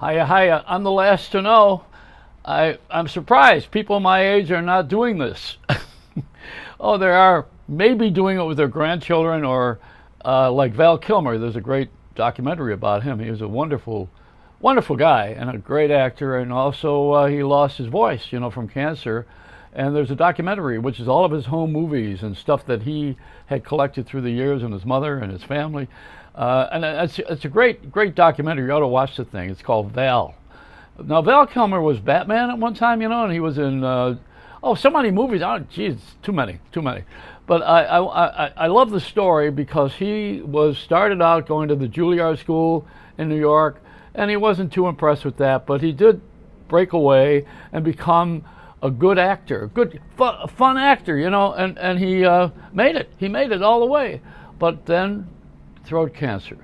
Hiya, hiya. I'm the last to know. I'm surprised people my age are not doing this. Oh, they are maybe doing it with their grandchildren or like Val Kilmer. There's a great documentary about him. He was a wonderful, wonderful guy and a great actor. And also he lost his voice, from cancer. And there's a documentary, which is all of his home movies and stuff that he had collected through the years, and his mother and his family. And it's a great documentary. You ought to watch the thing. It's called Val. Now, Val Kilmer was Batman at one time, and he was in so many movies. Oh, geez, too many. But I love the story because he started out going to the Juilliard School in New York, and he wasn't too impressed with that. But he did break away and become a good actor, good fun actor, and he made it. He made it all the way. But then throat cancer.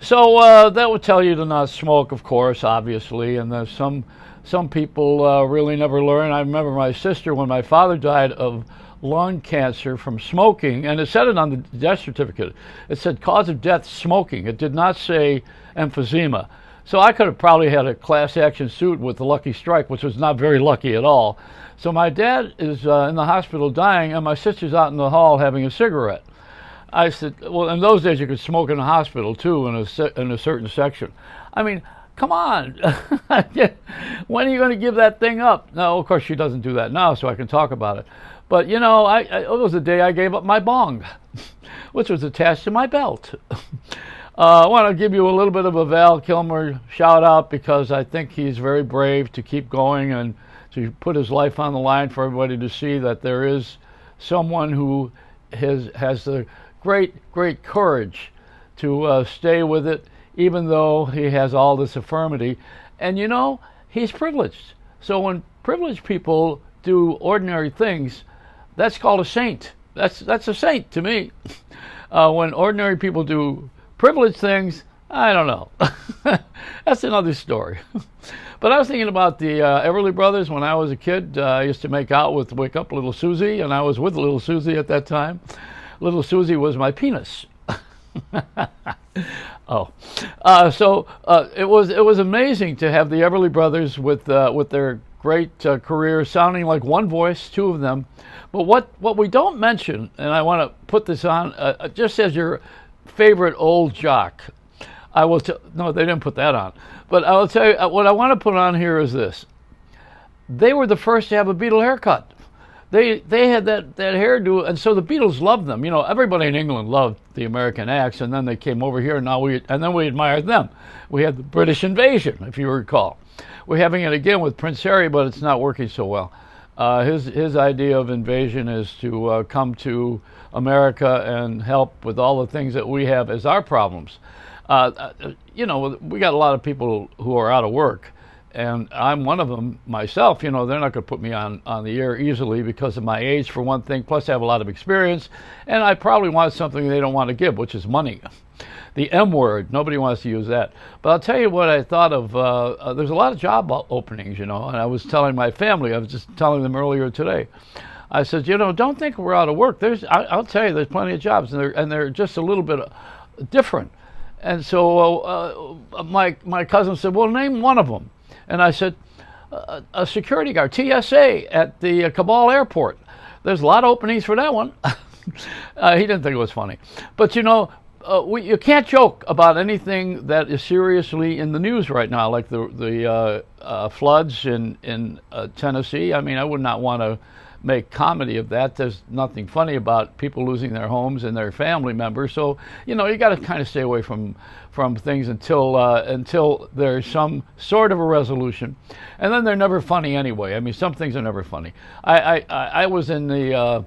So that would tell you to not smoke, of course, obviously. And there's some people really never learn. I remember my sister, when my father died of lung cancer from smoking, and it said it on the death certificate. It said cause of death, smoking. It did not say emphysema. So I could have probably had a class action suit with the Lucky Strike, which was not very lucky at all. So my dad is in the hospital dying, and my sister's out in the hall having a cigarette. I said, well, in those days you could smoke in the hospital too, in a certain section. I mean, come on. When are you going to give that thing up? No, of course she doesn't do that now, so I can talk about it. But it was the day I gave up my bong, which was attached to my belt. I want to give you a little bit of a Val Kilmer shout out because I think he's very brave to keep going and to put his life on the line for everybody to see that there is someone who has the great courage to stay with it, even though he has all this infirmity. And he's privileged. So when privileged people do ordinary things, that's called a saint. That's a saint to me. When ordinary people do privileged things, I don't know. That's another story. But I was thinking about the Everly Brothers when I was a kid. I used to make out with Wake Up Little Susie, and I was with Little Susie at that time. Little Susie was my penis. It was amazing to have the Everly Brothers with their great careers, sounding like one voice, two of them. But what we don't mention, and I want to put this on just as your favorite old jock, no, they didn't put that on. But I will tell you, what I want to put on here is this. They were the first to have a Beatle haircut. They had that hairdo, and so the Beatles loved them. Everybody in England loved the American acts, and then they came over here, and then we admired them. We had the British invasion, if you recall. We're having it again with Prince Harry, but it's not working so well. His idea of invasion is to come to America and help with all the things that we have as our problems. We got a lot of people who are out of work, and I'm one of them myself. They're not going to put me on the air easily because of my age, for one thing, plus I have a lot of experience, and I probably want something they don't want to give, which is money. The M word, nobody wants to use that. But I'll tell you what I thought of. There's a lot of job openings, and I was telling my family, I was just telling them earlier today. I said, don't think we're out of work. I'll tell you, there's plenty of jobs, and they're just a little bit different. And so my cousin said, well, name one of them. And I said, a security guard, TSA at the Kabul airport. There's a lot of openings for that one. He didn't think it was funny. But you can't joke about anything that is seriously in the news right now, like the floods in Tennessee. I mean, I would not want to make comedy of that. There's nothing funny about people losing their homes and their family members. So you got to kind of stay away from things until there's some sort of a resolution, and then they're never funny anyway. I mean, some things are never funny. I was in the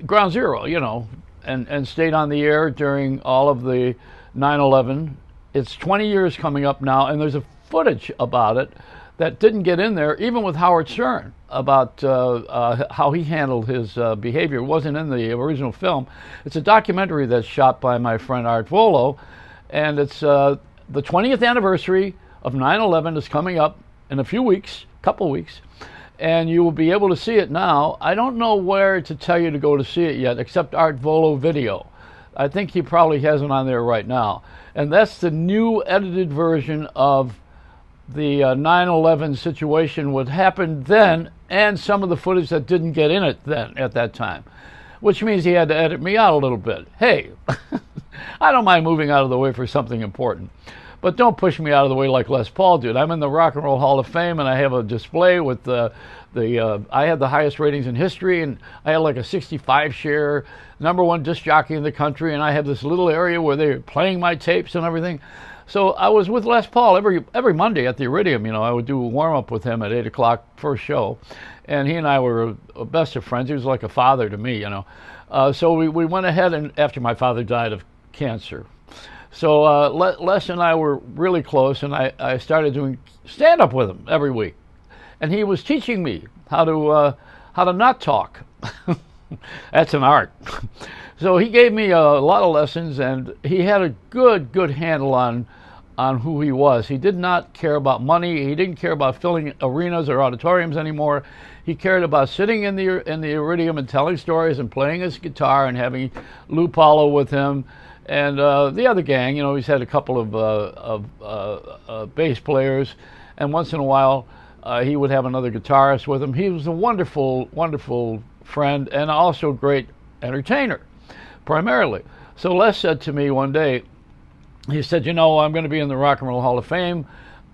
Ground Zero, and stayed on the air during all of the 9/11. It's 20 years coming up now, and there's a footage about it that didn't get in there, even with Howard Stern, about how he handled his behavior. It wasn't in the original film. It's a documentary that's shot by my friend Art Volo, and it's the 20th anniversary of 9/11 is coming up in a couple weeks, and you will be able to see it now. I don't know where to tell you to go to see it yet, except Art Volo Video. I think he probably has it on there right now. And that's the new edited version of the 9/11 situation, what happened then, and some of the footage that didn't get in it then at that time, which means he had to edit me out a little bit. Hey, I don't mind moving out of the way for something important, but don't push me out of the way like Les Paul did. I'm in the Rock and Roll Hall of Fame, and I have a display with I had the highest ratings in history, and I had like a 65 share, #1 disc jockey in the country, and I have this little area where they're playing my tapes and everything. So I was with Les Paul every Monday at the Iridium. You know, I would do a warm up with him at 8 o'clock, first show, and he and I were best of friends. He was like a father to me, you know. So we went ahead, and after my father died of cancer. So Les and I were really close, and I started doing stand-up with him every week. And he was teaching me how to not talk. That's an art. So he gave me a lot of lessons, and he had a good handle on who he was. He did not care about money. He didn't care about filling arenas or auditoriums anymore. He cared about sitting in the Iridium and telling stories and playing his guitar and having Lou Paulo with him. And the other gang, you know, he's had a couple of bass players, and once in a while he would have another guitarist with him. He was a wonderful friend and also a great entertainer, primarily. So Les said to me one day, he said, you know, I'm going to be in the Rock and Roll Hall of Fame.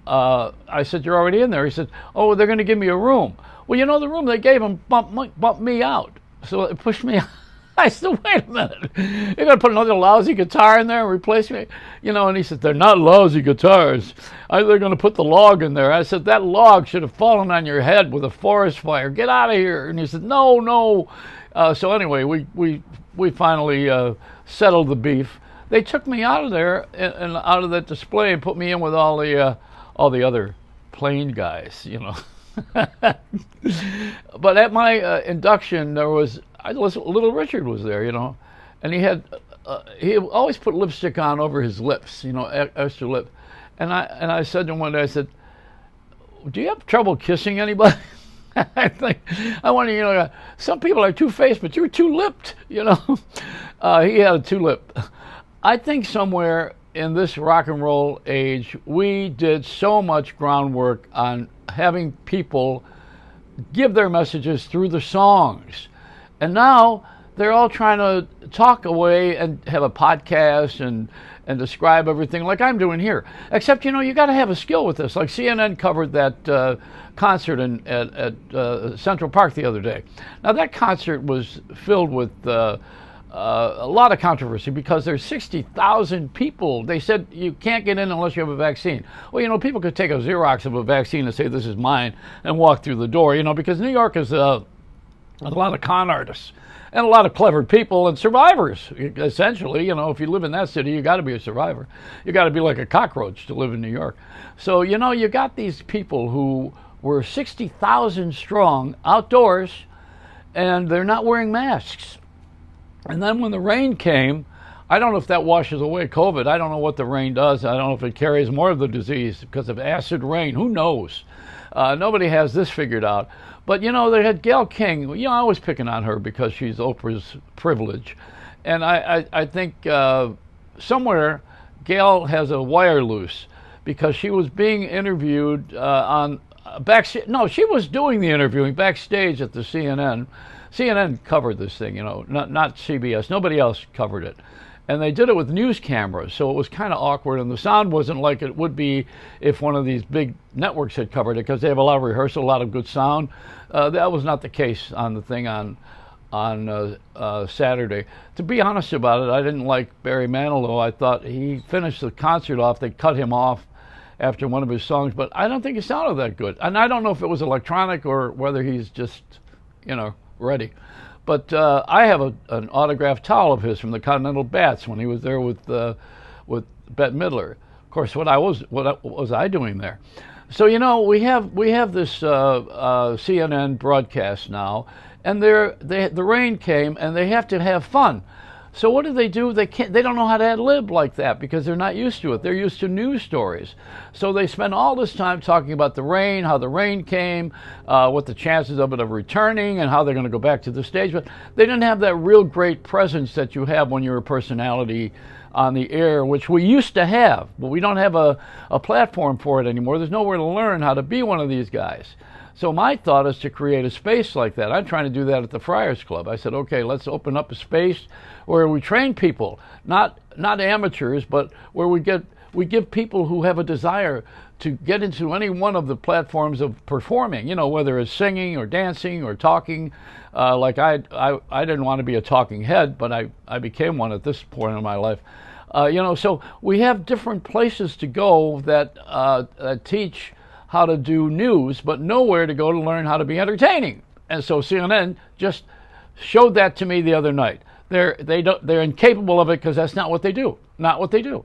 I said, you're already in there. He said, oh, they're going to give me a room. Well, you know, the room they gave him bumped me out. So it pushed me out. I said, wait a minute. You're going to put another lousy guitar in there and replace me? You know, and he said, they're not lousy guitars. They're going to put the log in there. I said, that log should have fallen on your head with a forest fire. Get out of here. And he said, no. So anyway, we finally settled the beef. They took me out of there and out of that display and put me in with all the other plane guys, you know. But at my induction, there was Little Richard was there, you know, and he always put lipstick on over his lips, you know, extra lip. And I said to him one day, I said, do you have trouble kissing anybody? I wonder, you know, some people are two-faced, but you're two-lipped, you know. He had a two-lip. I think somewhere in this rock and roll age, we did so much groundwork on having people give their messages through the songs. And now they're all trying to talk away and have a podcast and describe everything like I'm doing here. Except, you know, you got to have a skill with this. Like CNN covered that concert at Central Park the other day. Now, that concert was filled with a lot of controversy because there's 60,000 people. They said you can't get in unless you have a vaccine. Well, you know, people could take a Xerox of a vaccine and say this is mine and walk through the door, you know, because New York is a lot of con artists and a lot of clever people and survivors, essentially. You know, if you live in that city, you got to be a survivor. You got to be like a cockroach to live in New York. So, you know, you got these people who were 60,000 strong outdoors, and they're not wearing masks. And then when the rain came, I don't know if that washes away COVID. I don't know what the rain does. I don't know if it carries more of the disease because of acid rain. Who knows? Nobody has this figured out. But, you know, they had Gayle King. You know, I was picking on her because she's Oprah's privilege. And I think somewhere Gayle has a wire loose because she was being interviewed on backstage. No, she was doing the interviewing backstage at the CNN. CNN covered this thing, you know, not CBS. Nobody else covered it. And they did it with news cameras, so it was kind of awkward, and the sound wasn't like it would be if one of these big networks had covered it, because they have a lot of rehearsal, a lot of good sound. That was not the case on the thing on Saturday. To be honest about it, I didn't like Barry Manilow. I thought he finished the concert off. They cut him off after one of his songs, but I don't think he sounded that good. And I don't know if it was electronic or whether he's just, you know, ready. But I have an autographed towel of his from the Continental Bats when he was there with Bette Midler. Of course, what was I doing there? So, you know, we have this CNN broadcast now, and the rain came, and they have to have fun. So what do? They don't know how to ad-lib like that because they're not used to it. They're used to news stories. So they spend all this time talking about the rain, how the rain came, what the chances of it of returning, and how they're going to go back to the stage. But they didn't have that real great presence that you have when you're a personality on the air, which we used to have, but we don't have a platform for it anymore. There's nowhere to learn how to be one of these guys. So my thought is to create a space like that. I'm trying to do that at the Friars Club. I said, okay, let's open up a space where we train people, not amateurs, but where we give people who have a desire to get into any one of the platforms of performing, whether it's singing or dancing or talking. Like I didn't want to be a talking head, but I became one at this point in my life. So we have different places to go that teach how to do news, but nowhere to go to learn how to be entertaining. And so CNN just showed that to me the other night. They're incapable of it because that's not what they do. Not what they do.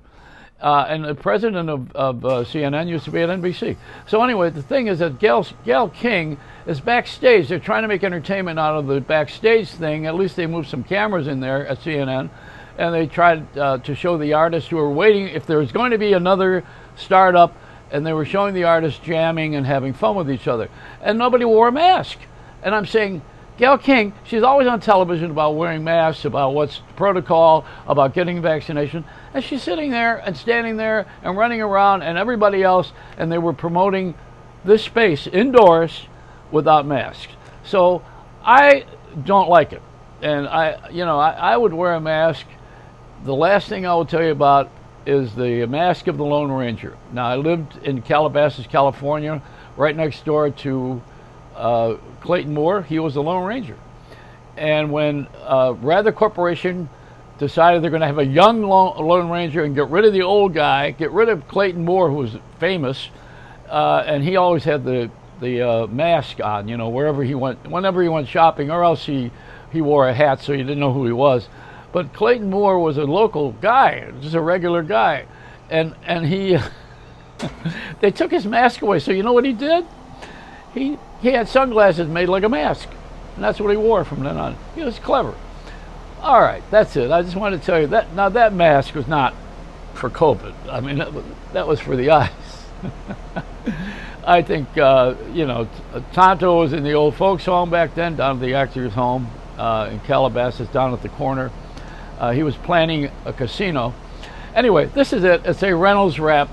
And the president of CNN used to be at NBC. So anyway, the thing is that Gal King is backstage. They're trying to make entertainment out of the backstage thing. At least they moved some cameras in there at CNN, and they tried to show the artists who were waiting if there was going to be another startup, and they were showing the artists jamming and having fun with each other. And nobody wore a mask. And I'm saying, Gal King, she's always on television about wearing masks, about what's protocol, about getting vaccination. And she's sitting there and standing there and running around and everybody else, and they were promoting this space indoors without masks. So I don't like it. And I would wear a mask. The last thing I will tell you about is the mask of the Lone Ranger. Now, I lived in Calabasas, California, right next door to Clayton Moore. He was the Lone Ranger. And when Rather Corporation decided they're going to have a young Lone Ranger and get rid of the old guy, get rid of Clayton Moore, who was famous, and he always had the mask on, wherever he went, whenever he went shopping, or else he wore a hat so you didn't know who he was. But Clayton Moore was a local guy, just a regular guy, and he they took his mask away. So you know what he did? He had sunglasses made like a mask, and that's what he wore from then on. He was clever. All right, that's it. I just wanted to tell you that. Now, that mask was not for COVID. I mean, that was for the eyes. I think, Tonto was in the old folks' home back then, down at the actors' home in Calabasas, down at the corner. He was planning a casino. Anyway, this is it. It's a Reynolds Wrap.